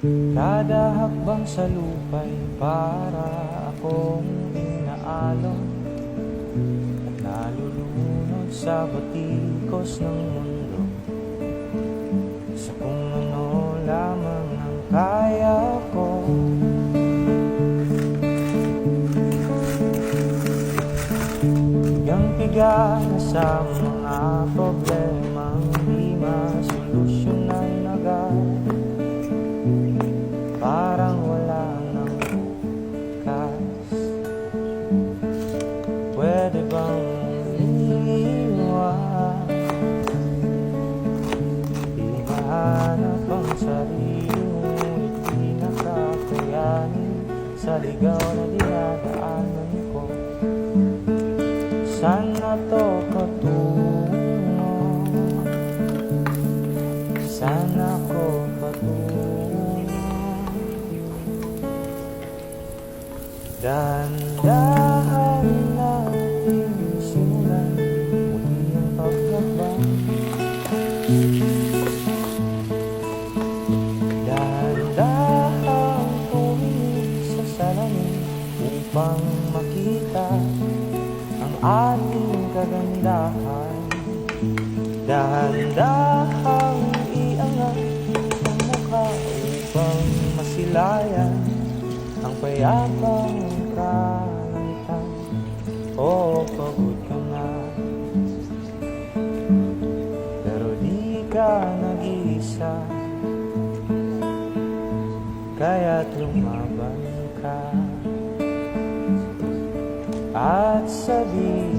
Kada hakbang sa lupa'y para akong inaalon, nalulunod sa batikos ng mundo, sa kung ano lamang ang kaya ko. Pigang-piga na sa mga problemang di masolusyonan agad, parang wala nang bukas. Pwede bang iniwan? Hinahanap ang sarili, ngunit di nakakayanin sa ligaw na dinadaanan ko. Saan na to patungo? Saan ako patungo? Dahan-dahan natin simulan muli ang paglakbay. Dahan-dahan tumingin sa salamin upang makita ang ating kagandahan. Dahan-dahang iangat ang mukha upang masilayan ang payapang kalangitan. Oo, pagod ka na, pero di ka nag-iisa, kaya't lumaban ka at sabihin